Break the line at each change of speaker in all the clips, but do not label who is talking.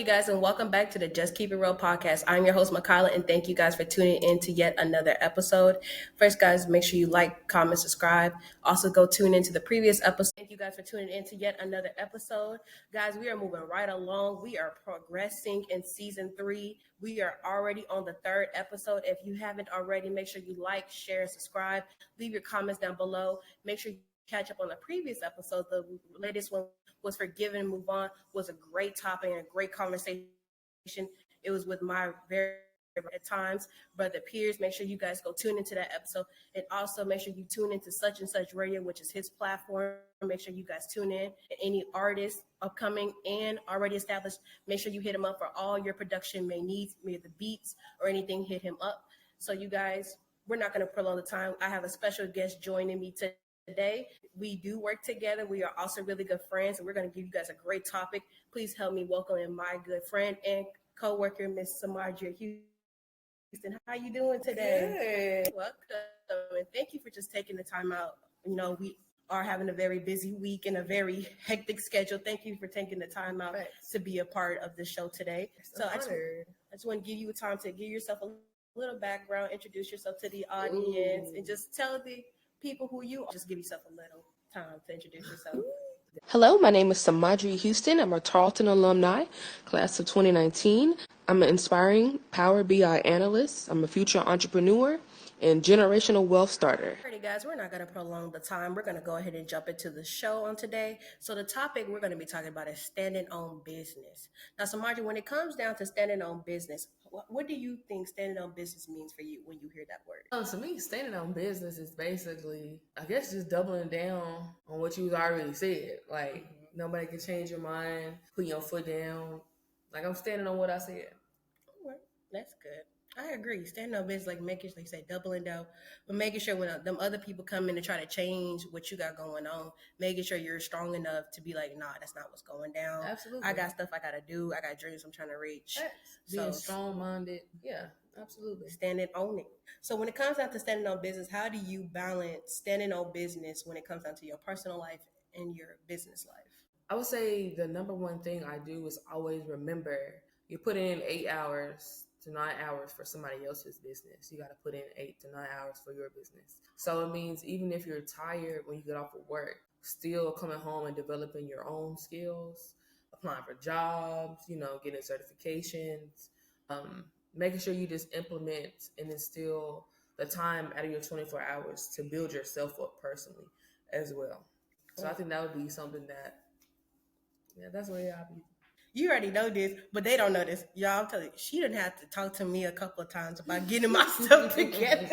guys, and welcome back to the Just Keep It Real podcast. I'm your host, Michaelia, and thank you guys for tuning in to yet another episode. First, guys, make sure you like, comment, subscribe. Also, go tune into the previous episode. Thank you guys for tuning in to yet another episode. Guys, we are moving right along. We are progressing in season 3. We are already on the 3rd episode. If you haven't already, make sure you like, share, and subscribe. Leave your comments down below. Make sure you catch up on the previous episode. The latest one was Forgive and Move On, was a great topic and a great conversation. It was with my very at times, Brother Pierce. Make sure you guys go tune into that episode. And also make sure you tune into Such and Such Radio, which is his platform. Make sure you guys tune in. And any artists upcoming and already established, make sure you hit him up for all your production may needs, be it the beats or anything, hit him up. So you guys, we're not going to prolong the time. I have a special guest joining me today. We do work together. We are also really good friends, and we're going to give you guys a great topic. Please help me welcome in my good friend and co-worker, Miss Samardrea Houston. How you doing today?
Good.
Welcome, and thank you for just taking the time out. You know, we are having a very busy week and a very hectic schedule. Thank you for taking the time out to be a part of the show today. So I just want to give you time to give yourself a little background, introduce yourself to the audience, and just tell the people who you are. Just give yourself a little time to introduce yourself.
Hello, my name is Samardrea Houston. I'm a Tarleton alumni, class of 2019. I'm an inspiring Power BI analyst. I'm a future entrepreneur and generational wealth starter.
Alrighty, guys, we're not going to prolong the time. We're going to go ahead and jump into the show on today. So the topic we're going to be talking about is standing on business. Now, Samardrea, when it comes down to standing on business, what do you think standing on business means for you when you hear that word?
To me, standing on business is basically, I guess, just doubling down on what you already said. Like, nobody can change your mind, putting your foot down. Like, I'm standing on what I said.
That's good. I agree. Standing on business, like making, like you say, doubling down, but making sure when them other people come in and try to change what you got going on, making sure you're strong enough to be like, nah, that's not what's going down.
Absolutely.
I got stuff I got to do. I got dreams I'm trying to reach.
Being strong-minded. Yeah, absolutely.
Standing on it. So when it comes down to standing on business, how do you balance standing on business when it comes down to your personal life and your business life?
I would say the number one thing I do is always remember you put in 8 hours to 9 hours for somebody else's business. You got to put in 8 to 9 hours for your business. So it means even if you're tired when you get off of work, still coming home and developing your own skills, applying for jobs, getting certifications, making sure you just implement and instill the time out of your 24 hours to build yourself up personally as well. So I think that would be something that, that's the way I'll be.
You already know this, but they don't know this. Y'all, I'm telling you, she didn't have to talk to me a couple of times about getting my stuff together.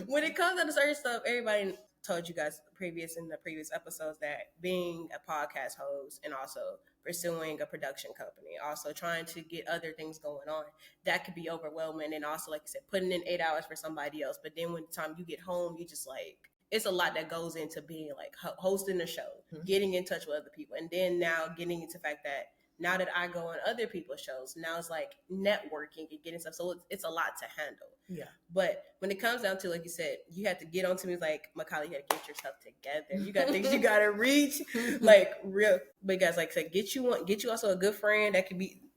When it comes to certain stuff, everybody told you guys in the previous episodes that being a podcast host and also pursuing a production company, also trying to get other things going on, that could be overwhelming. And also, like you said, putting in 8 hours for somebody else. But then when the time you get home, you just like, it's a lot that goes into being like hosting a show, getting in touch with other people. And then now getting into the fact that now that I go on other people's shows, now it's like networking and getting stuff. So it's a lot to handle.
Yeah.
But when it comes down to, like you said, you have to get on to me like, Michaelia, you got to get yourself together. You got things you got to reach. Like real. But guys, like I said, get you also a good friend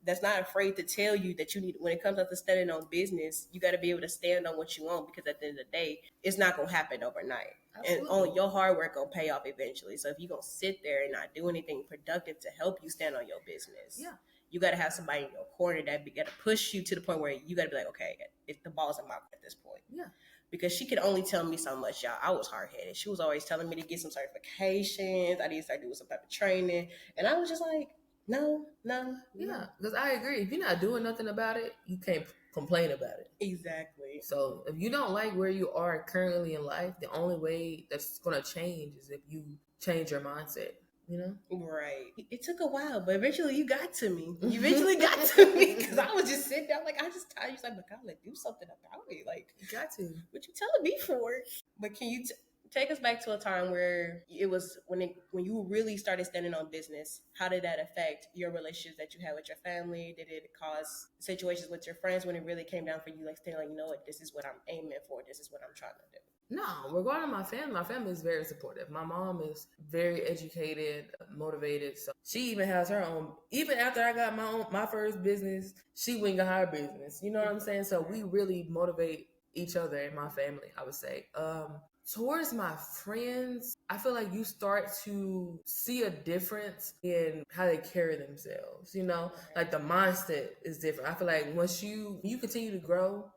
that's not afraid to tell you that you need, when it comes up to standing on business, you got to be able to stand on what you want, because at the end of the day, it's not going to happen overnight. Absolutely. And on your hard work going to pay off eventually. So if you're going to sit there and not do anything productive to help you stand on your business, you got to have somebody in your corner that got to push you to the point where you got to be like, okay, if the ball's in my court at this point.
Yeah.
Because she could only tell me so much, y'all. I was hard-headed. She was always telling me to get some certifications. I need to start doing some type of training. And I was just like, no.
Yeah, because I agree. If you're not doing nothing about it, you can't complain about it.
Exactly.
So if you don't like where you are currently in life, the only way that's going to change is if you change your mindset,
Right. It took a while, but eventually you got to me. You eventually got to me, because I was just sitting there like, I just tired. You're like, God, do something about it. Like,
you got to.
What you telling me for? But can you take us back to a time where it was when you really started standing on business? How did that affect your relationships that you had with your family? Did it cause situations with your friends when it really came down for you, like saying, like, you know what, this is what I'm aiming for, this is what I'm trying to do?
No, regarding my family is very supportive. My mom is very educated, motivated. So she even has her own. Even after I got my first business, she went and got her business. You know what I'm saying? So we really motivate each other in my family, I would say. Towards my friends, I feel like you start to see a difference in how they carry themselves. You know, like the mindset is different. I feel like once you continue to grow,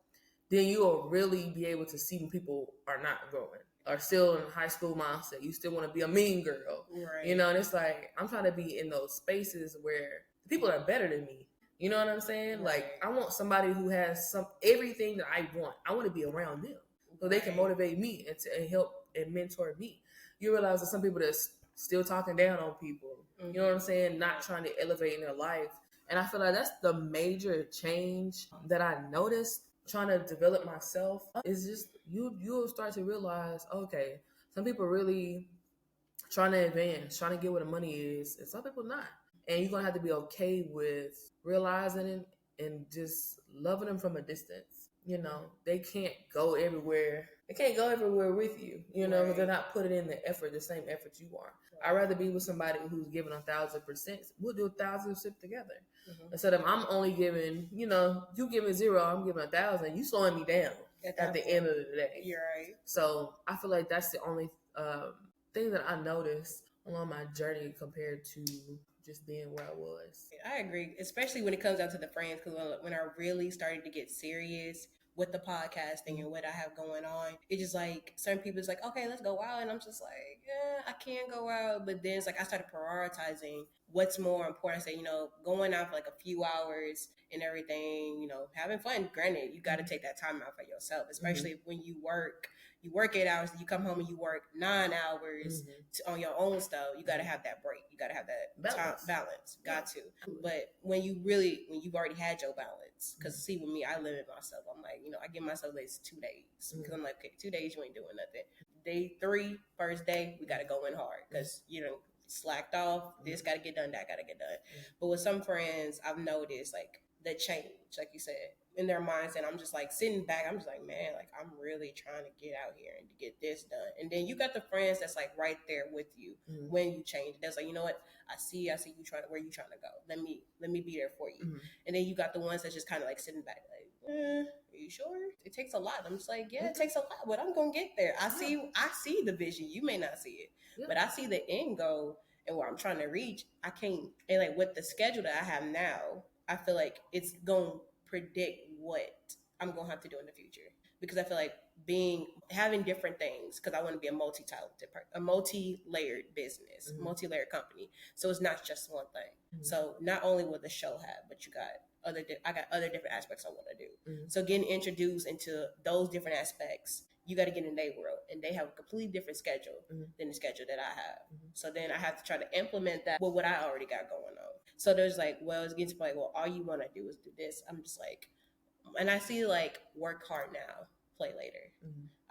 then you'll really be able to see when people are not growing, are still in high school mindset. You still want to be a mean girl,
Right.
you know. And it's like I'm trying to be in those spaces where people are better than me. You know what I'm saying?
Right.
Like I want somebody who has everything that I want. I want to be around them so they can motivate me and help and mentor me. You realize that some people that's still talking down on people. You know what I'm saying? Not trying to elevate in their life. And I feel like that's the major change that I noticed trying to develop myself. Is just you'll start to realize, okay, some people really trying to advance, trying to get where the money is, and some people not. And you're gonna have to be okay with realizing it and just loving them from a distance. You know, they can't go everywhere. They can't go everywhere with you. You know, because they're not putting in the effort, the same effort you are. I'd rather be with somebody who's giving 1,000%. We'll do 1,000% together. Instead of I'm only giving, you know, you giving 0, I'm giving 1,000. You slowing me down at the end of the day.
You're right.
So I feel like that's the only thing that I noticed along my journey compared to just being where I was.
I agree, especially when it comes down to the friends, because when I really started to get serious with the podcasting and what I have going on, it's just like certain people is like, okay, let's go out, and I'm just like, yeah, I can go out, but then it's like I started prioritizing what's more important. I say, you know, going out for like a few hours and everything, you know, having fun. Granted, you got to take that time out for yourself, especially when you work 8 hours, you come home and you work 9 hours on your own stuff. You got to have that break. You got to have that balance. Got to. But when you've already had your balance, because see, with me, I limit myself. I'm like, you know, I give myself at least 2 days because I'm like, okay, 2 days you ain't doing nothing. Day 3, first day, we got to go in hard because you know slacked off. This got to get done. That got to get done. But with some friends, I've noticed like the change, like you said, in their minds, and I'm just like sitting back. I'm just like, man, like I'm really trying to get out here and to get this done. And then you got the friends that's like right there with you when you change. That's like, you know what? I see you trying. Where you trying to go? Let me be there for you. And then you got the ones that's just kind of like sitting back, like, are you sure? It takes a lot. I'm just like, yeah, it takes a lot, but I'm gonna get there. I see the vision. You may not see it, but I see the end goal and where I'm trying to reach. I can't. And like with the schedule that I have now, I feel like it's going to predict what I'm going to have to do in the future, because I feel like having different things, because I want to be a multi-layered business, multi-layered company. So it's not just one thing. So not only will the show have, but I got other different aspects I want to do. So getting introduced into those different aspects, you got to get in their world, and they have a completely different schedule than the schedule that I have. So then I have to try to implement that with what I already got going on. So there's like, well, it's getting to like, well, all you want to do is do this. I'm just like, and I see like work hard now, play later.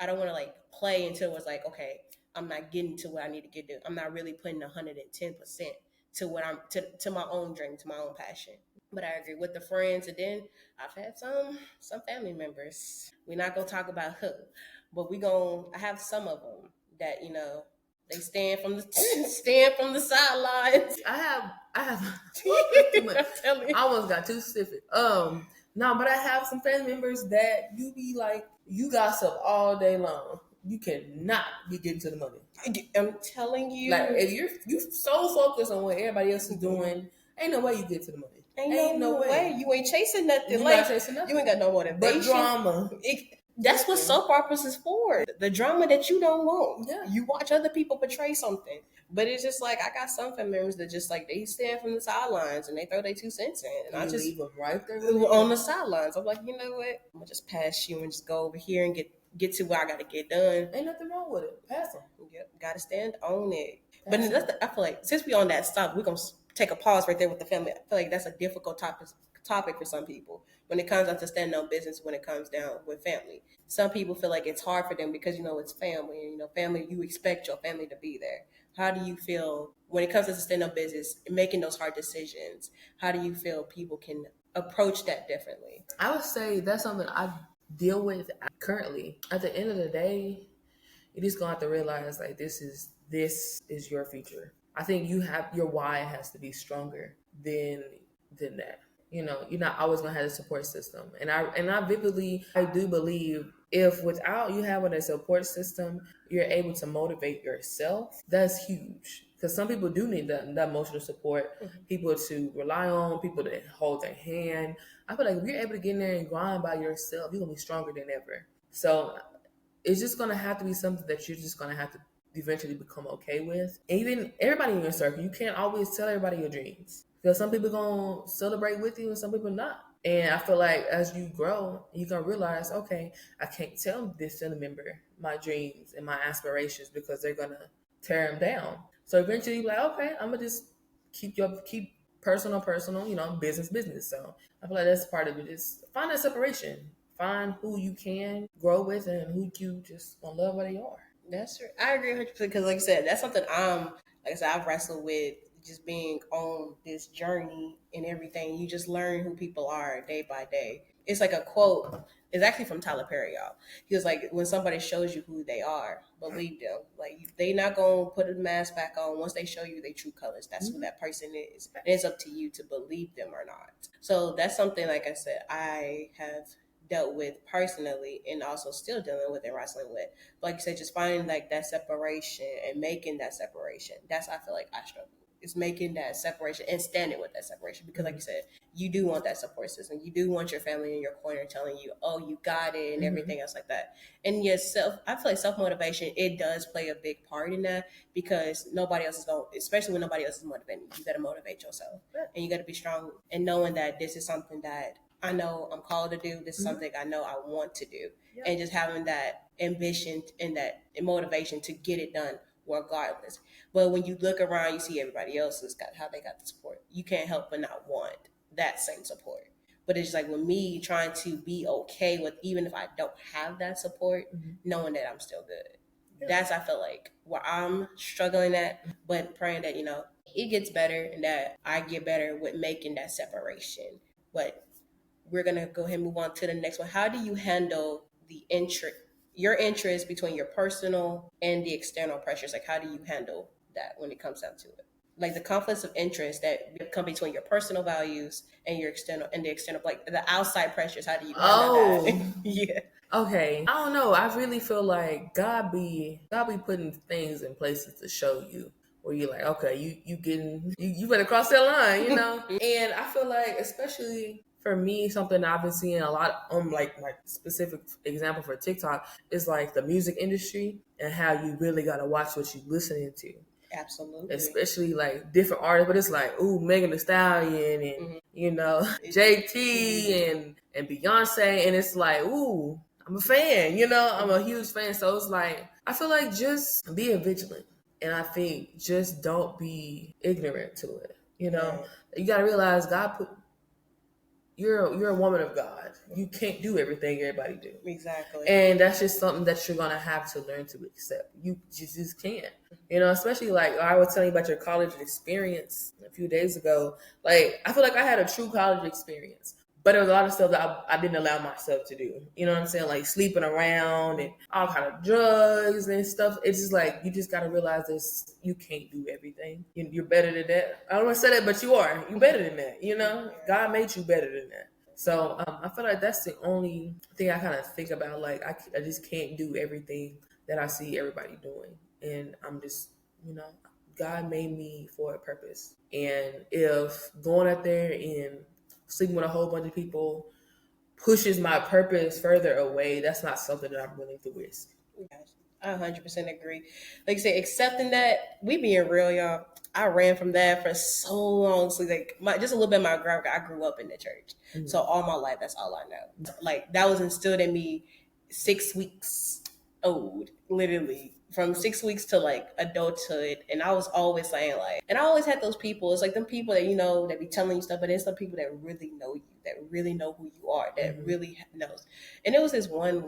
I don't want to like play until it's like, okay, I'm not getting to what I need to get to. I'm not really putting 110% to what I'm to my own dream, to my own passion. But I agree with the friends, and then I've had some family members. We're not gonna talk about who, but I have some of them that, you know, they stand from the sidelines. I have I almost got too specific. No, but I have some family members that you be like, you gossip all day long. You cannot be getting to the money. I'm telling you,
like if you so focused on what everybody else is doing, ain't no way you get to the money.
Ain't no way. You ain't chasing nothing.
You not chasing nothing.
You ain't got no motivation.
But drama.
That's what soap operas is for. The drama that you don't want. Yeah. You watch other people portray something. But it's just like, I got some family members that just like, they stand from the sidelines and they throw their 2 cents in. And I just
leave them right there
on the sidelines. I'm like, you know what? I'm going to just pass you and just go over here and get to where I got to get done.
Ain't nothing wrong with it. Pass them.
Yep. Got to stand on it. But I feel like since we on that stop, we're going to take a pause right there with the family. I feel like that's a difficult topic for some people when it comes down to standing on business, when it comes down with family. Some people feel like it's hard for them because, you know, it's family, and, you know, family, you expect your family to be there. How do you feel when it comes to standing on business and making those hard decisions? How do you feel people can approach that differently?
I would say that's something I deal with currently. At the end of the day, You just gonna have to realize like this is your future. I think you have your why has to be stronger than that. You know, you're not always gonna have a support system. I do believe if without you having a support system, you're able to motivate yourself, that's huge. Because some people do need that emotional support, people to rely on, people to hold their hand. I feel like if you're able to get in there and grind by yourself, you're gonna be stronger than ever. So it's just gonna have to be something that you're just gonna have to eventually become okay with. And even everybody in your circle, you can't always tell everybody your dreams because some people gonna celebrate with you and some people not. And I feel like as you grow, you gonna realize, okay, I can't tell this family member my dreams and my aspirations because they're gonna tear them down. So eventually, you're like, okay, I'm gonna just keep personal, business. So I feel like that's part of it. Just find that separation. Find who you can grow with and who you just gonna love where they are.
That's true. I agree 100% because, like I said, that's something like I said, I've wrestled with just being on this journey and everything. You just learn who people are day by day. It's like a quote. It's actually from Tyler Perry, y'all. He was like, when somebody shows you who they are, believe them. Like, they not gonna put a mask back on. Once they show you their true colors, that's who that person is. And it's up to you to believe them or not. So that's something, like I said, I have dealt with personally and also still dealing with and wrestling with. But like you said, just finding like that separation and making that separation. That's I feel like I struggle. It's making that separation and standing with that separation because, like you said, you do want that support system. You do want your family in your corner telling you, "Oh, you got it," and everything else like that. And yes, I feel like self motivation it does play a big part in that because nobody else is going, especially when nobody else is motivating you. You got to motivate yourself, and you got to be strong and knowing that this is something that I know I'm called to do. This is something I know I want to do, and just having that ambition and that motivation to get it done regardless. But when you look around, you see everybody else has got how they got the support. You can't help but not want that same support. But it's like with me trying to be okay with even if I don't have that support, knowing that I'm still good. That's I feel like where I'm struggling at, but praying that it gets better and that I get better with making that separation. But we're gonna go ahead and move on to the next one. How do you handle your interest between your personal and the external pressures? Like, how do you handle that when it comes down to it? Like the conflicts of interest that come between your personal values and your external and the external, like the outside pressures. How do you handle that? Yeah.
Okay. I don't know. I really feel like God be putting things in places to show you where you're like, okay, you better cross that line, And I feel like especially for me, something I've been seeing a lot on like my specific example for TikTok is like the music industry and how you really gotta watch what you're listening to.
Absolutely.
Especially like different artists, but it's like, ooh, Megan Thee Stallion and JT and Beyonce, and it's like, ooh, I'm a fan, I'm a huge fan. So it's like I feel like just be vigilant. And I think just don't be ignorant to it. You gotta realize you're a woman of God. You can't do everything everybody do.
Exactly.
And that's just something that you're gonna have to learn to accept. You just can't. Especially like I was telling you about your college experience a few days ago. Like I feel like I had a true college experience. But there was a lot of stuff that I didn't allow myself to do. You know what I'm saying? Like sleeping around and all kind of drugs and stuff. It's just like, you just got to realize this. You can't do everything. You're better than that. I don't want to say that, but you are. You're better than that. God made you better than that. So I feel like that's the only thing I kind of think about. Like I just can't do everything that I see everybody doing. And I'm just, God made me for a purpose. And if going out there and sleeping with a whole bunch of people pushes my purpose further away, that's not something that I'm willing to risk.
I 100% agree. Like I say, accepting that, we being real, y'all. I ran from that for so long. So like just a little bit of my grandma, I grew up in the church. Mm-hmm. So all my life, that's all I know. Like that was instilled in me 6 weeks old, literally. From 6 weeks to like adulthood. And I was always saying like, and I always had those people. It's like them people that, that be telling you stuff, but there's some people that really know you, that really know who you are, that really knows. And it was this one,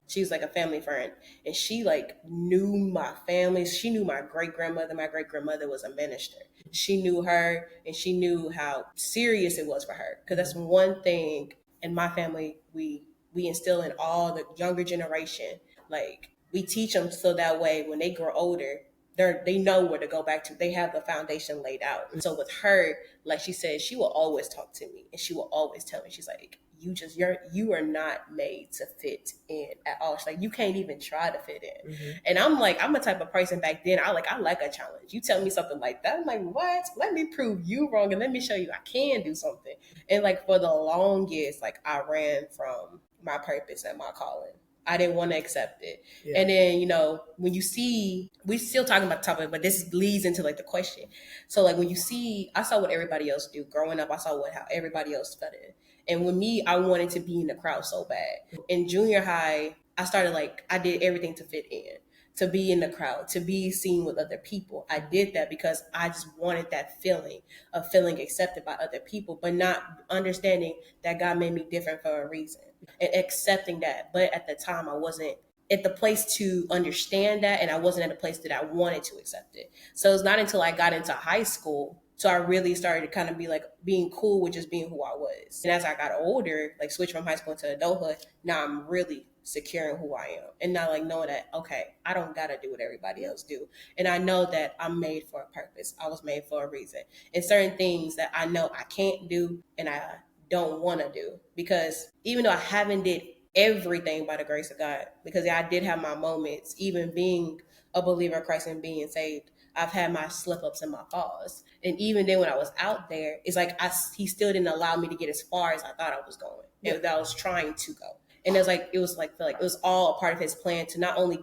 she was like a family friend and she like knew my family. She knew my great-grandmother. My great-grandmother was a minister. She knew her and she knew how serious it was for her. Cause that's one thing in my family, we instill in all the younger generation, like, We teach them so that way when they grow older, they know where to go back to. They have the foundation laid out. And so with her, like she said, she will always talk to me and she will always tell me, she's like, you are not made to fit in at all. She's like, you can't even try to fit in. And I'm like, I'm a type of person back then, I like a challenge. You tell me something like that, I'm like, what? Let me prove you wrong and let me show you I can do something. And like for the longest, like I ran from my purpose and my calling. I didn't want to accept it. Yeah. And then, you know, when you see, we still talking about the topic, but this leads into like the question. So like when you see, I saw what everybody else do. Growing up, I saw how everybody else fit in. And with me, I wanted to be in the crowd so bad. In junior high, I started like, I did everything to fit in, to be in the crowd, to be seen with other people. I did that because I just wanted that feeling of feeling accepted by other people, but not understanding that God made me different for a reason and accepting that. But at the time, I wasn't at the place to understand that, and I wasn't at a place that I wanted to accept it. So it's not until I got into high school, so I really started to kind of be like being cool with just being who I was. And as I got older, like switch from high school into adulthood, now I'm really secure in who I am, and not like knowing that, okay, I don't gotta do what everybody else do, and I know that I'm made for a purpose. I was made for a reason, and certain things that I know I can't do and I don't want to do, because even though I haven't did everything by the grace of God, because I did have my moments, even being a believer in Christ and being saved, I've had my slip ups and my falls. And even then when I was out there, it's like he still didn't allow me to get as far as I thought I was going, and that I was trying to go. And it was all a part of his plan to not only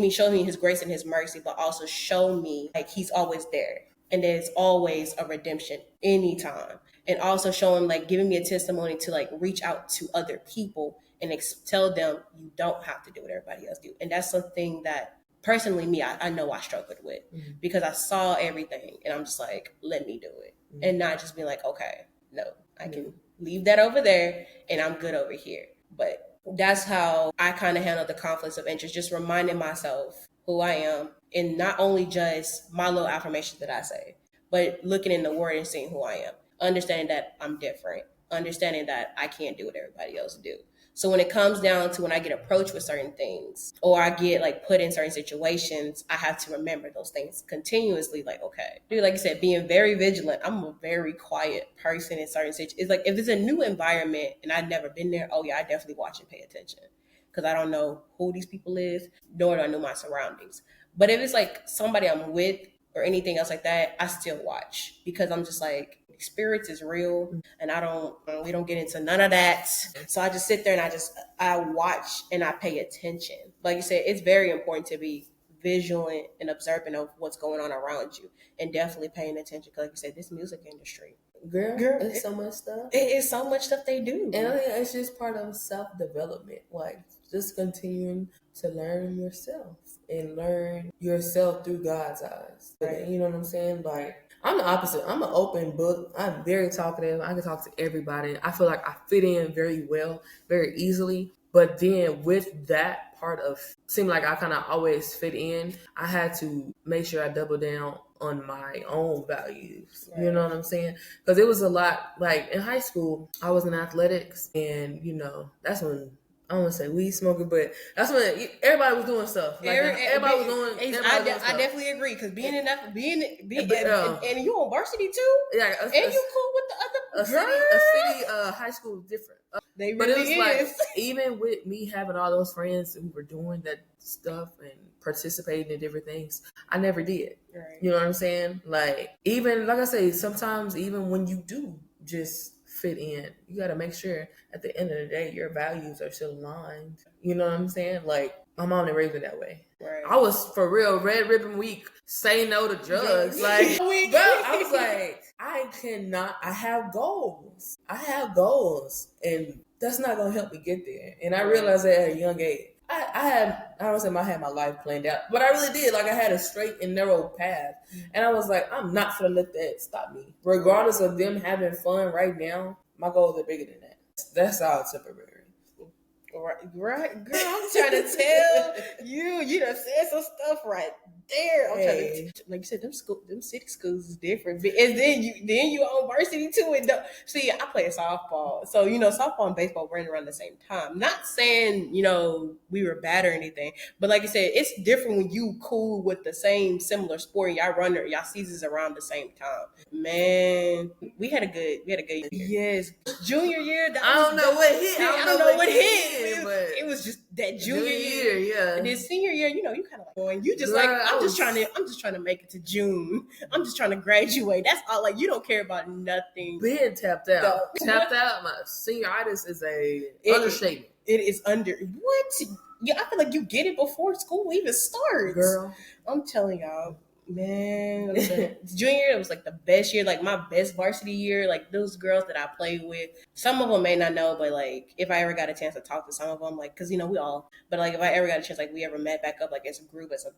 show me his grace and his mercy, but also show me like he's always there. And there's always a redemption anytime. And also showing, like, giving me a testimony to like reach out to other people and tell them you don't have to do what everybody else do. And that's something that personally me, I know I struggled with, because I saw everything and I'm just like, let me do it. And not just be like, okay, no, I can leave that over there and I'm good over here. But that's how I kind of handle the conflicts of interest, just reminding myself who I am, and not only just my little affirmations that I say, but looking in the word and seeing who I am, understanding that I'm different, understanding that I can't do what everybody else do. So when it comes down to when I get approached with certain things, or I get like put in certain situations, I have to remember those things continuously. Like, okay, dude, like you said, being very vigilant. I'm a very quiet person in certain situations. It's like if it's a new environment and I've never been there, oh yeah, I definitely watch and pay attention, because I don't know who these people is, nor do I know my surroundings. But if it's like somebody I'm with or anything else like that, I still watch, because I'm just like, spirits is real, and we don't get into none of that. So I just sit there and I watch and I pay attention. Like you said, it's very important to be vigilant and observant of what's going on around you, and definitely paying attention, because like you said, this music industry, girl,
it's so much stuff.
It is so much stuff they do,
and I think it's just part of self-development, like just continuing to learn yourself and learn yourself through God's eyes. Right. You know what I'm saying? Like, I'm the opposite. I'm an open book. I'm very talkative. I can talk to everybody. I feel like I fit in very well, very easily. But then with that part of, seemed like I kind of always fit in, I had to make sure I double down on my own values. Right. You know what I'm saying? Because it was a lot, like in high school, I was in athletics, and you know, that's when, I don't want to say weed smoking, but that's when everybody was doing stuff. Like everybody was doing.
I definitely agree, because being and you on varsity too.
Yeah,
and you cool with the other
girls. A city high school is different.
They really
but it was
is.
Like, even with me having all those friends who were doing that stuff and participating in different things, I never did. Right. You know what I'm saying? Like, even like I say, sometimes even when you do just fit in, you got to make sure at the end of the day your values are still aligned. You know what I'm saying? Like, my mom didn't raise me that way. Right. I was for real Red Ribbon Week, say no to drugs. Like, bro, I was like, I have goals, and that's not gonna help me get there. And I realized that at a young age. I had my life planned out, but I really did. Like, I had a straight and narrow path, and I was like, I'm not gonna let that stop me. Regardless of them having fun right now, my goals are bigger than that. That's all temporary.
Right, girl. I'm trying to tell you. You done said some stuff right there. I'm trying to, like you said, them city schools is different. And then you on varsity too. And see, I play softball, so softball and baseball ran around the same time. Not saying we were bad or anything, but like I said, it's different when you cool with the same similar sport. And y'all run y'all seasons around the same time. Man, we had a good year. Yes, junior year.
I don't know what hit.
I don't know what hit.
But
it was just that junior year.
yeah.
And then senior year, you kind of like going. You just
Girl,
like I'm just trying to make it to June. I'm just trying to graduate. That's all. Like you don't care about nothing.
Being tapped out.
No.
Tapped out. My senioritis is understatement.
It is under what? Yeah, I feel like you get it before school even starts.
Girl,
I'm telling y'all. Man, junior year was like the best year, like my best varsity year. Like those girls that I played with, some of them may not know, but like if I ever got a chance to talk to some of them, like because we all, but like if I ever got a chance, like we ever met back up, like as a group, as a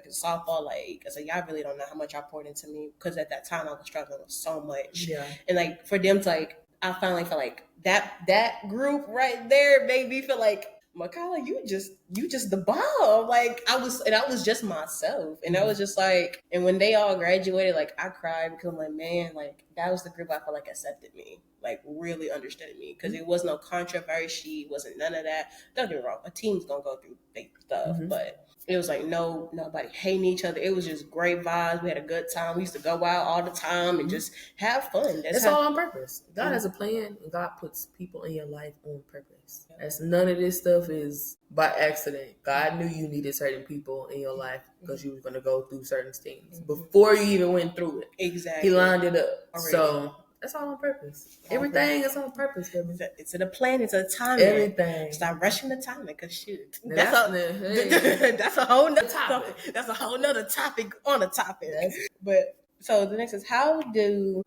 softball, like I said, y'all really don't know how much y'all poured into me because at that time I was struggling with so much.
Yeah,
and like for them to like, I finally felt like that group right there made me feel like, Michaelia, you just the bomb. Like I was just myself. And I was just like, and when they all graduated, like I cried because I'm like, man, like that was the group I felt like accepted me, like really understood me. Because it was no controversy, wasn't none of that. Don't get me wrong, a team's gonna go through big stuff, but it was like nobody hating each other. It was just great vibes. We had a good time. We used to go out all the time and just have fun.
That's all on purpose. God has a plan, and God puts people in your life on purpose. As none of this stuff is by accident. God knew you needed certain people in your life because you were going to go through certain things before you even went through it.
Exactly.
He lined it up.
Already.
So that's all on purpose. Everything is on purpose, baby.
It's in a plan. It's a timing.
Everything.
Stop rushing the timing, because shoot,
that's
a whole nother topic. That's a whole nother topic on a topic. But so the next is,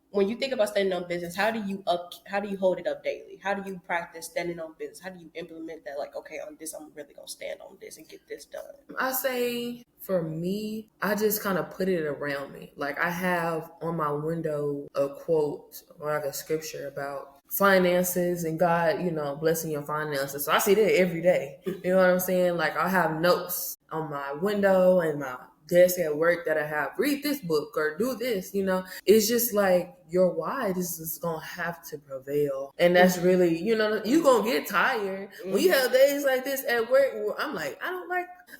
when you think about standing on business, how do you hold it up daily? How do you practice standing on business? How do you implement that? Like, okay, on this, I'm really gonna stand on this and get this done.
I say for me, I just kind of put it around me. Like I have on my window a quote or like a scripture about finances and God, blessing your finances. So I see that every day. You know what I'm saying? Like I have notes on my window and my desk at work that I have, read this book or do this, it's just like your why this is gonna have to prevail. And that's really, you gonna get tired when you have days like this at work where I'm like,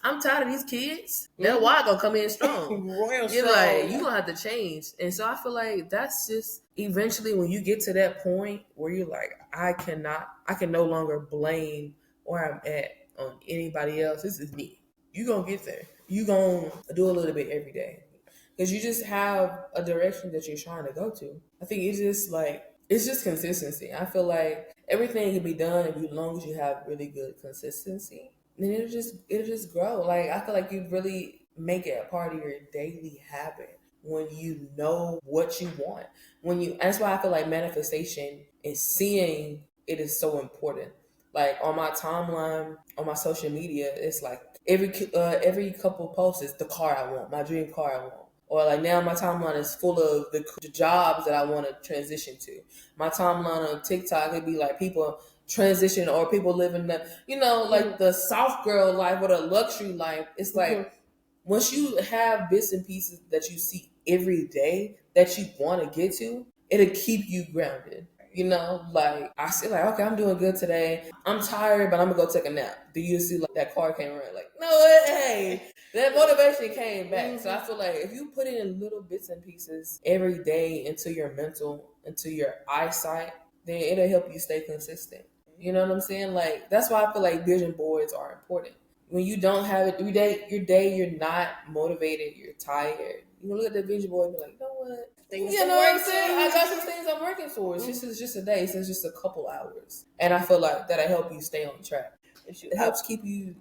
I'm tired of these kids. That why gonna come in strong. You're like, you gonna have to change. And so I feel like that's just eventually when you get to that point where you're like, I can no longer blame where I'm at on anybody else. This is me. You gonna get there. You gonna do a little bit every day because you just have a direction that you're trying to go to. I think it's just consistency. I feel like everything can be done as long as you have really good consistency. Then it'll just grow. Like I feel like you really make it a part of your daily habit when you know what you want. That's why I feel like manifestation and seeing it is so important. Like on my timeline, on my social media, it's like every couple posts is the car I want, my dream car I want. Or like now my timeline is full of the jobs that I want to transition to. My timeline on TikTok could be like people transition or people living the, like the soft girl life or the luxury life. It's like once you have bits and pieces that you see every day that you want to get to, it'll keep you grounded. Like I see, like, okay, I'm doing good today. I'm tired, but I'm gonna go take a nap. Do you see like that car came around? Like, no, hey, that motivation came back. So I feel like if you put in little bits and pieces every day into your mental, into your eyesight, then it'll help you stay consistent. You know what I'm saying? Like that's why I feel like vision boards are important. When you don't have it you're not motivated, you're tired. You can look at the vision board and be like, you know what? You know what I'm saying? I got some things I'm working towards. This is just a day. So it's just a couple hours. And I feel like that'll help you stay on track. It helps keep you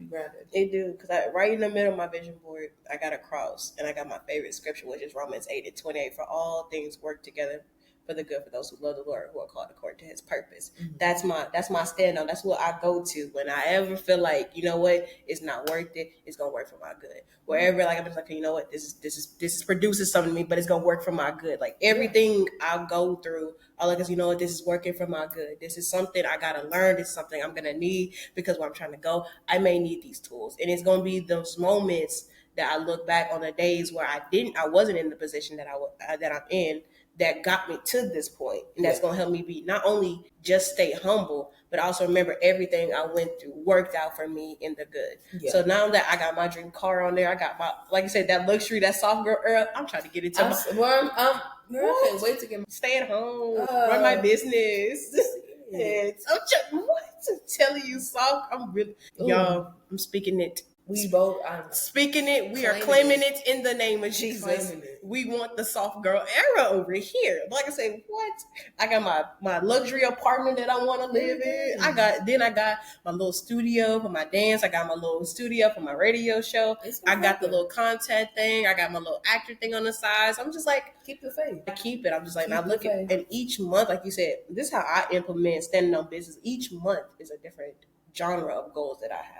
grounded.
It do, because right in the middle of my vision board, I got a cross, and I got my favorite scripture, which is Romans 8:28. For all things work together for the good for those who love the Lord, who are called according to his purpose. That's my stand on. That's what I go to when I ever feel like, you know what, it's not worth it. It's gonna work for my good. Wherever, like, I'm just like, you know what, this is produces something to me, but it's gonna work for my good. Like everything I go through, I like, you know what, this is working for my good. This is something I gotta learn. This is something I'm gonna need, because where I'm trying to go, I may need these tools, and it's gonna be those moments that I look back on the days where I wasn't in the position that that I'm in, that got me to this point. And that's going to help me be not only just stay humble, but also remember everything I went through worked out for me in the good. So now that I got my dream car on there, I got my, like I said, that luxury, that soft girl era, I'm trying to get into
I can't wait to get
stay at home, run my business. I'm telling you, soft. I'm really, y'all, I'm speaking it.
We both
speaking it. We are claiming it in the name of Jesus. We want the soft girl era over here. Like I say, what? I got my luxury apartment that I want to live in. I got my little studio for my dance. I got my little studio for my radio show. I got the little content thing. I got my little actor thing on the side. So I'm just like,
keep the faith.
I keep it. I'm just like, now look at, and each month, like you said, this is how I implement standing on business. Each month is a different genre of goals that I have.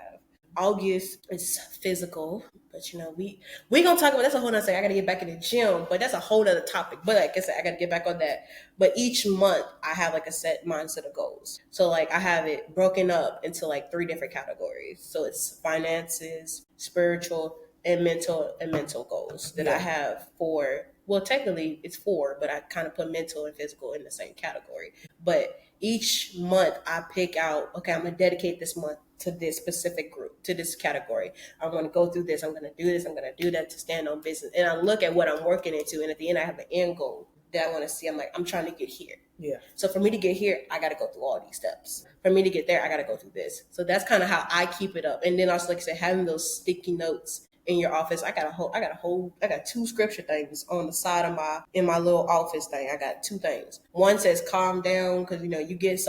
August is physical, but you know, we gonna talk about, that's a whole nother thing. I gotta get back in the gym, but that's a whole other topic. But like I said, I gotta get back on that. But each month I have like a set mindset of goals. So like I have it broken up into like 3 different categories. So it's finances, spiritual, and mental goals that I have for, well, technically it's 4, but I kind of put mental and physical in the same category. But each month I pick out, okay, I'm gonna dedicate this month to this specific group, to this category. I'm going to go through this. I'm going to do this. I'm going to do that to stand on business. And I look at what I'm working into. And at the end, I have an end goal that I want to see. I'm like, I'm trying to get here. Yeah. So for me to get here, I got to go through all these steps. For me to get there, I got to go through this. So that's kind of how I keep it up. And then also, like I said, having those sticky notes in your office. I got 2 scripture things on the side of my little office thing. I got 2 things. One says calm down, because you know you get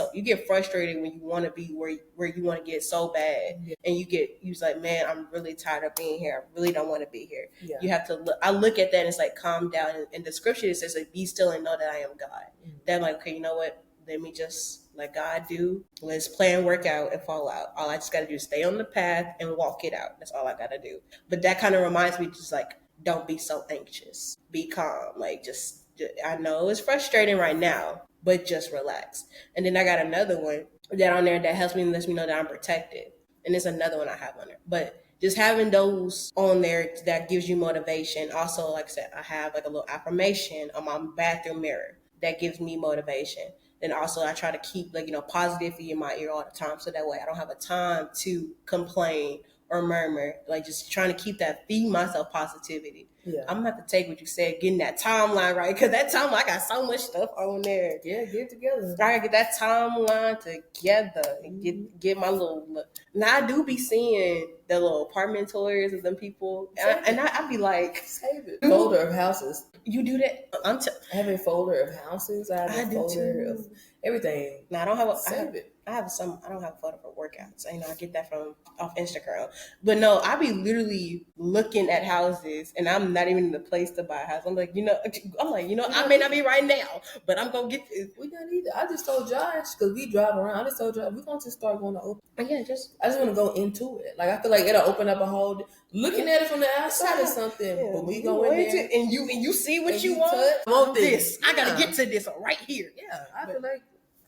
frustrated when you want to be where you want to get so bad, and you're like, man, I'm really tired of being here. I really don't want to be here. Yeah. You have to look. I look at that and it's like, calm down. And the scripture, it says like, be still and know that I am God. Then I'm like, okay, you know what? Let me just let God do. Let his plan work out and fall out. All I just got to do is stay on the path and walk it out. That's all I got to do. But that kind of reminds me, just like, don't be so anxious. Be calm. Like, just, I know it's frustrating right now, but just relax. And then I got another one that on there that helps me and lets me know that I'm protected. And there's another one I have on there. But just having those on there, that gives you motivation. Also, like I said, I have like a little affirmation on my bathroom mirror that gives me motivation. And also I try to keep, like, you know, positivity in my ear all the time. So that way I don't have a time to complain or murmur, like just trying to keep that, feed myself positivity. Yeah. I'm gonna have to take what you said, getting that timeline right, because that timeline, I got so much stuff on there. Yeah, get it together. I gotta get that timeline together and get my little look. Now I do be seeing the little apartment tours of them people, and I be like, save it.
Folder of houses.
You do that?
I have a folder of houses. I have a folder of everything.
Now I don't have a
save it.
I don't have a photo for workouts. You know, I get that from off Instagram. But no, I be literally looking at houses, and I'm not even in the place to buy a house. I'm like, you know, I may not be right now, but I'm gonna get this.
We not either. I just told Josh, because we drive around. I just told Josh, we're gonna just start going to open.
Yeah, I
just want to go into it. Like, I feel like it'll open up a whole. Looking at it from the outside or something, but we go in there
and you see what you want. I want this. I gotta get to this right here.
Yeah, I feel like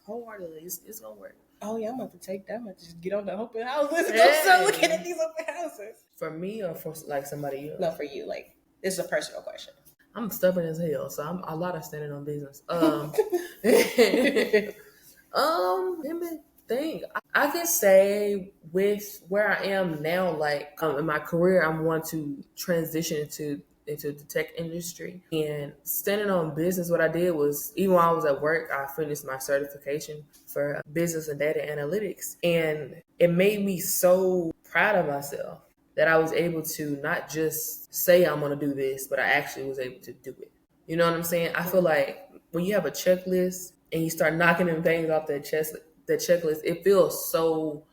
wholeheartedly, it's gonna work.
Oh yeah, I'm about to take that. I'm about to just get on the open house list and go start looking at these open houses.
For me or for like somebody else?
No, for you. Like, this is a personal question.
I'm stubborn as hell, so I'm a lot of standing on business. Let me think. I can say with where I am now, like in my career, I'm wanting to transition into the tech industry, and standing on business. What I did was, even while I was at work, I finished my certification for business and data analytics, and it made me so proud of myself that I was able to not just say I'm going to do this, but I actually was able to do it. You know what I'm saying? I feel like when you have a checklist and you start knocking them things off that checklist, it feels so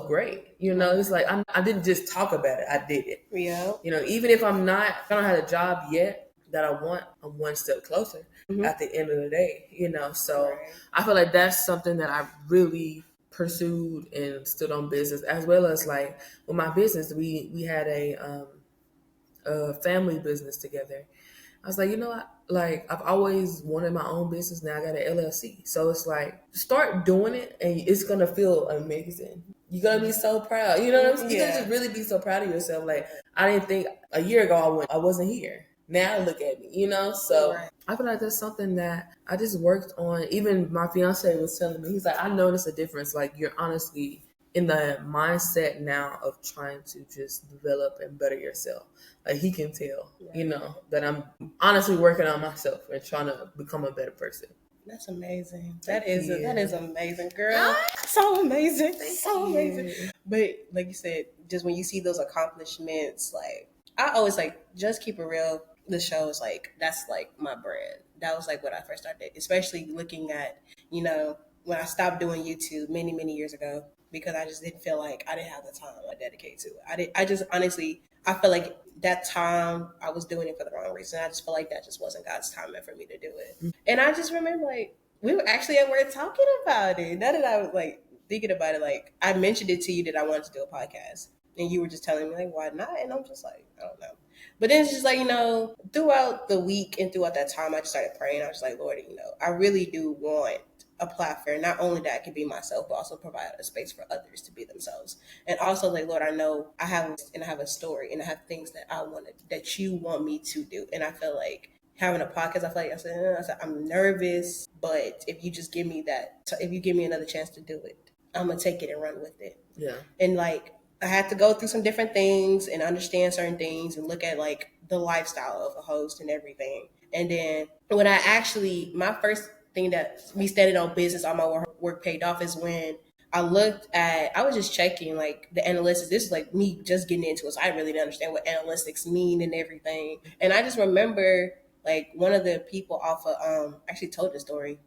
great. You know, it's like I didn't just talk about it, I did it.
Yeah.
You know, even if I don't have a job yet, that I want, I'm one step closer
Mhm.
at the end of the day, you know. So
Right.
I feel like that's something that I really pursued and stood on business, as well as like with my business, we had a family business together. I was like, you know what? Like, I've always wanted my own business. Now I got an LLC. So it's like, start doing it and it's going to feel amazing. You're going to be so proud. You know what I'm saying? You're going to just really be so proud of yourself. Like, I didn't think a year ago I wasn't here. Now look at me, you know? So
Right.
I feel like that's something that I just worked on. Even my fiance was telling me, he's like, I noticed a difference. Like, you're honestly in the mindset now of trying to just develop and better yourself. Like, he can tell, you know, that I'm honestly working on myself and trying to become a better person.
That's amazing. That is
Yeah.
amazing, girl. So amazing. So
you.
amazing. But like you said, just when you see those accomplishments, like I always like just keep it real. The show is like that's like my brand. That was like what I first started, especially looking at, when I stopped doing YouTube many years ago because I just didn't feel like I didn't have the time I dedicate to it. I just honestly I felt like that time I was doing it for the wrong reason. I just felt like that just wasn't God's time meant for me to do it. And I just remember like we were actually at work talking about it. Now that I was like thinking about it, like I mentioned it to you that I wanted to do a podcast. And you were just telling me like why not? And I'm just like, I don't know. But then it's just like, throughout the week and throughout that time I just started praying. I was like, Lord, I really do want a platform, not only that I can be myself, but also provide a space for others to be themselves. And also like, Lord, I know I have a story and I have things that that you want me to do. And I feel like having a podcast, I feel like I said, I'm nervous, but if you just give me if you give me another chance to do it, I'm going to take it and run with it.
Yeah.
And like, I had to go through some different things and understand certain things and look at like the lifestyle of a host and everything. And then when my first thing that me standing on business, all my work paid off is when I was just checking like the analytics. This is like me just getting into it. So I really didn't understand what analytics mean and everything. And I just remember like one of the people off of, actually told the story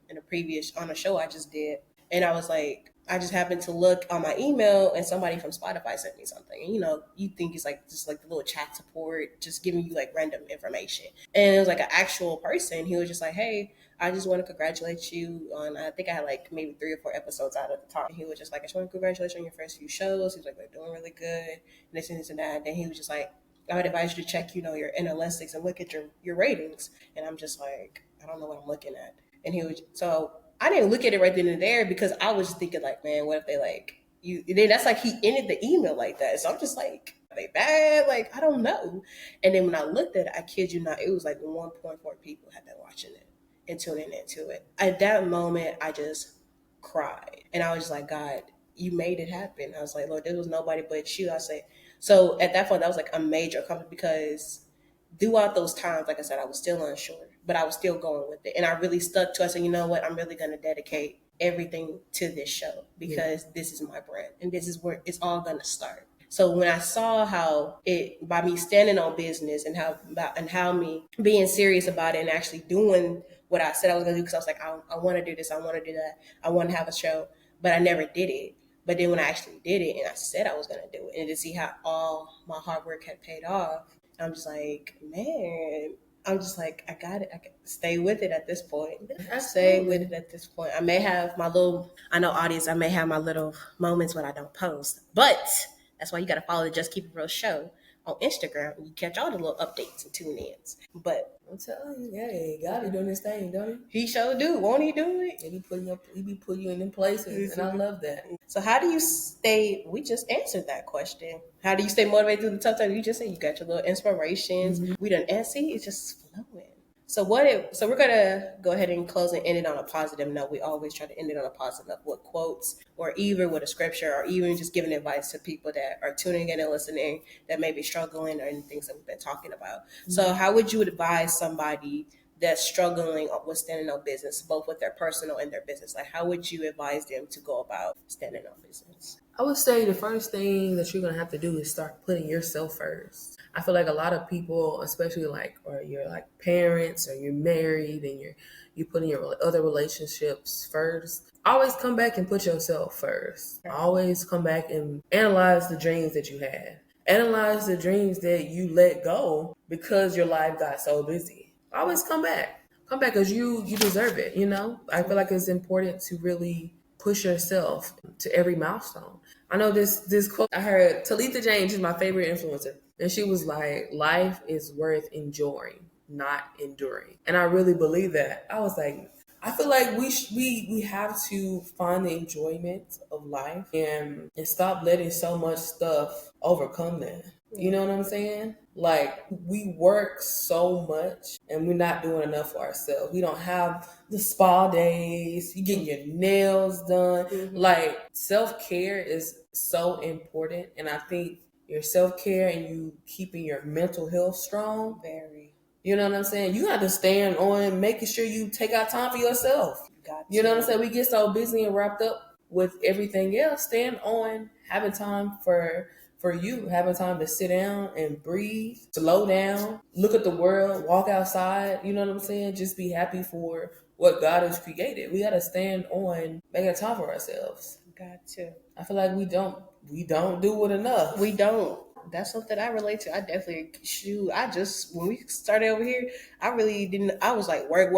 on a show I just did. And I was like, I just happened to look on my email and somebody from Spotify sent me something. And you think it's like just like the little chat support, just giving you like random information. And it was like an actual person. He was just like, hey, I just want to congratulate you on, I think I had like maybe 3 or 4 episodes out at the time. He was just like, I just want to congratulate you on your first few shows. He was like, they're doing really good. And this and that. And then he was just like, I would advise you to check, your analytics and look at your ratings. And I'm just like, I don't know what I'm looking at. And so I didn't look at it right then and there because I was just thinking like, man, what if they like you? And then that's like he ended the email like that. So I'm just like, are they bad? Like, I don't know. And then when I looked at it, I kid you not, it was like 1.4 people had been watching it and tuning into it. At that moment, I just cried. And I was just like, God, you made it happen. I was like, Lord, there was nobody but you. I say, so at that point, that was like a major accomplishment because throughout those times, like I said, I was still unsure, but I was still going with it. And I really stuck to it. I said, you know what? I'm really going to dedicate everything to this show because this is my brand and this is where it's all going to start. So when I saw how by me standing on business and how me being serious about it and actually doing what I said I was going to do, because I was like, I want to do this, I want to do that, I want to have a show, but I never did it. But then when I actually did it and I said I was going to do it and to see how all my hard work had paid off, I'm just like, man, I'm just like, I got it. I can stay with it at this point. Stay with it at this point. I may have I know audience, I may have my little moments when I don't post, but that's why you got to follow the Just Keep It Real show on Instagram. You catch all the little updates and tune-ins. But
I'm telling you, hey, God be doing this thing, don't
he sure do. Won't he do it?
he? He be putting you in them places, and I love that.
So how do you stay? We just answered that question. How do you stay motivated through the tough times? You just said you got your little inspirations. We done and see it's just flowing. So we're gonna go ahead and close and end it on a positive note. We always try to end it on a positive note with quotes or even with a scripture or even just giving advice to people that are tuning in and listening that may be struggling or in things that we've been talking about. So how would you advise somebody that's struggling with standing on business, both with their personal and their business? Like, how would you advise them to go about standing on business?
I would say the first thing that you're gonna have to do is start putting yourself first. I feel like a lot of people, especially or you're like parents or you're married and you're putting your other relationships first. Always come back and put yourself first. Always come back and analyze the dreams that you had. Analyze the dreams that you let go because your life got so busy. always come back. Come back because you deserve it, you know? I feel like it's important to really push yourself to every milestone. I know this quote I heard. Talitha James is my favorite influencer, and she was like, "Life is worth enjoying, not enduring." And I really believe that. I was like, I feel like we have to find the enjoyment of life and stop letting so much stuff overcome that. You know what I'm saying? Like, we work so much and we're not doing enough for ourselves. We don't have the spa days, you getting your nails done. Like, self-care is so important. And I think your self-care and you keeping your mental health strong.
Very.
You know what I'm saying? You got to stand on making sure you take out time for yourself. You know what I'm saying? We get so busy and wrapped up with everything else. Stand on having time for you, having time to sit down and breathe, slow down, look at the world, walk outside. You know what I'm saying? Just be happy for what God has created. We got to stand on making time for ourselves.
Got to.
I feel like we don't do it enough.
We don't. That's something I relate to. I definitely when we started over here, I really didn't. I was like work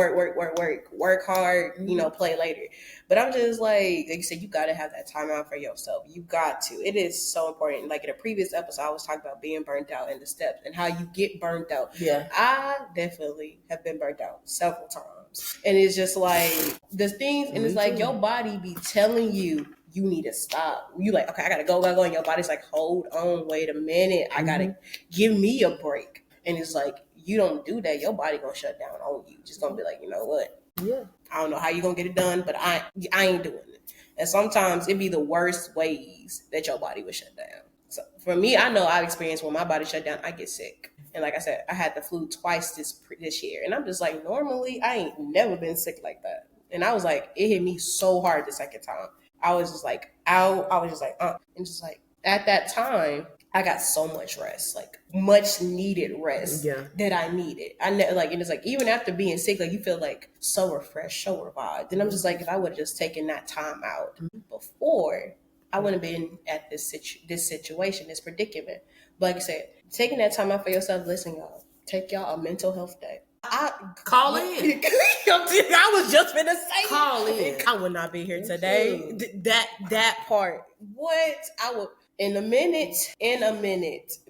hard, play later. But I'm just like you said, you got to have that time out for yourself. You got to. It is so important. Like in a previous episode, I was talking about being burnt out and the steps and how you get burnt out.
Yeah,
I definitely have been burnt out several times, and it's just like the things, and it's like your body be telling you. You need to stop. You like, okay, I gotta go. And your body's like, hold on, wait a minute. I gotta give me a break. And it's like, you don't do that, your body gonna shut down on you. Just gonna be like, you know what?
Yeah.
I don't know how you gonna get it done, but I ain't doing it. And sometimes it be the worst ways that your body would shut down. So for me, I know I've experienced when my body shut down, I get sick. And like I said, I had the flu twice this year. And I'm just like, normally I ain't never been sick like that. And I was like, it hit me so hard the second time. I was just like, ow. I was just like, And just like, at that time, I got so much rest, like much needed rest that I needed. And it's like, even after being sick, like you feel like so refreshed, so revived. And I'm just like, if I would have just taken that time out before, I wouldn't have been at this situation, this predicament. But like I said, taking that time out for yourself, listen, y'all, take y'all a mental health day.
Call in.
I was just gonna say,
call in.
I would not be here today. That part. What I would in a minute,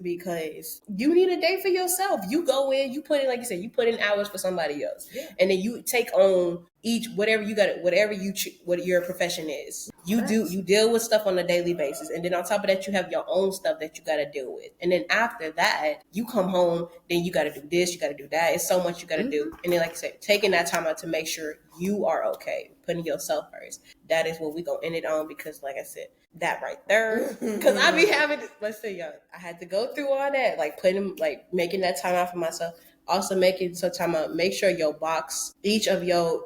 because you need a day for yourself. You go in, you put in, like you said, you put in hours for somebody else, and then you take on each whatever your profession is. You deal with stuff on a daily basis, and then on top of that, you have your own stuff that you got to deal with. And then after that, you come home, then you got to do this, you got to do that. It's so much you got to do. And then, like I said, taking that time out to make sure you are okay, putting yourself first. That is what we gonna end it on, because, like I said, that right there. Because I be having, let's say, y'all, I had to go through all that, like making that time out for myself. Also making some time out. Make sure your box each of your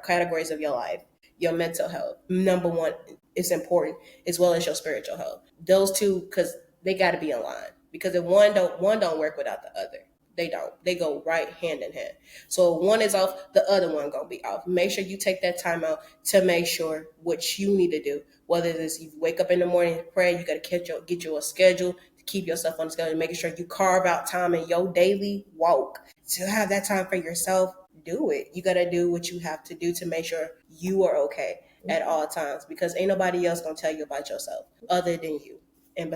categories of your life. Your mental health, number one, is important, as well as your spiritual health. Those two, because they got to be in line. Because if one don't work without the other. They don't. They go right hand in hand. So if one is off, the other one gonna be off. Make sure you take that time out to make sure what you need to do. Whether it's you wake up in the morning and pray, you gotta get you a schedule to keep yourself on the schedule, making sure you carve out time in your daily walk to have that time for yourself. Do it. You got to do what you have to do to make sure you are okay at all times, because ain't nobody else going to tell you about yourself other than you and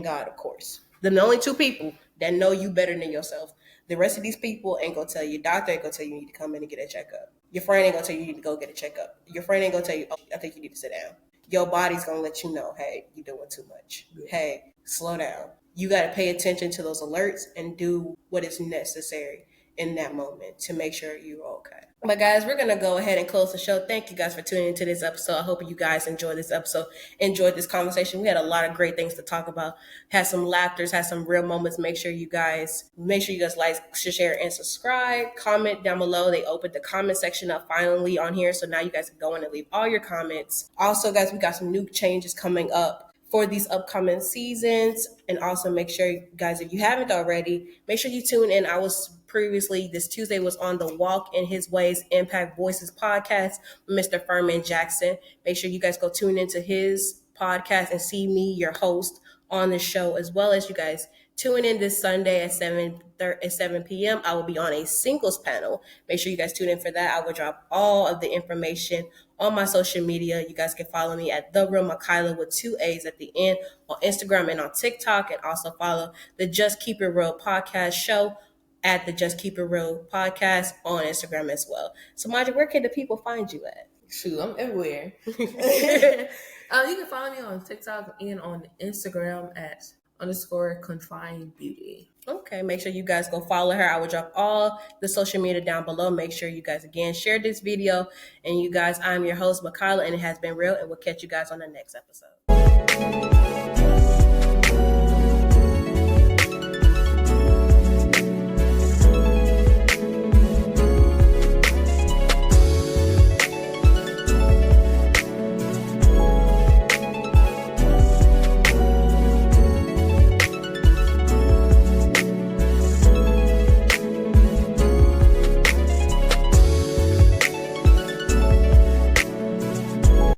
God, of course. The only two people that know you better than yourself. The rest of these people ain't going to tell you. Doctor ain't going to tell you you need to come in and get a checkup. Your friend ain't going to tell you you need to go get a checkup. Your friend ain't going to tell you, oh, I think you need to sit down. Your body's going to let you know, hey, you're doing too much. Hey, slow down. You got to pay attention to those alerts and do what is necessary in that moment to make sure you're okay. But guys, we're going to go ahead and close the show. Thank you guys for tuning into this episode. I hope you guys enjoyed this episode, enjoyed this conversation. We had a lot of great things to talk about, had some laughters, had some real moments. Make sure you guys like, share, and subscribe. Comment down below. They opened the comment section up finally on here. So now you guys can go in and leave all your comments. Also, guys, we got some new changes coming up for these upcoming seasons. And also make sure, guys, if you haven't already, make sure you tune in. I was previously, this Tuesday was on the Walk in His Ways Impact Voices podcast with Mr. Furman Jackson. Make sure you guys go tune into his podcast and see me, your host, on the show, as well as you guys tune in this Sunday at 7 p.m. I will be on a singles panel. Make sure you guys tune in for that. I will drop all of the information on my social media. You guys can follow me at TheRealMichaelia with 2 A's at the end on Instagram and on TikTok, and also follow the Just Keep It Real podcast show at the Just Keep It Real podcast on Instagram as well. So, Maja, where can the people find you at?
Shoot, I'm everywhere. You can follow me on TikTok and on Instagram at _confinedbeauty.
Okay, make sure you guys go follow her. I will drop all the social media down below. Make sure you guys, again, share this video. And you guys, I'm your host, Michaelia, and it has been real, and we'll catch you guys on the next episode.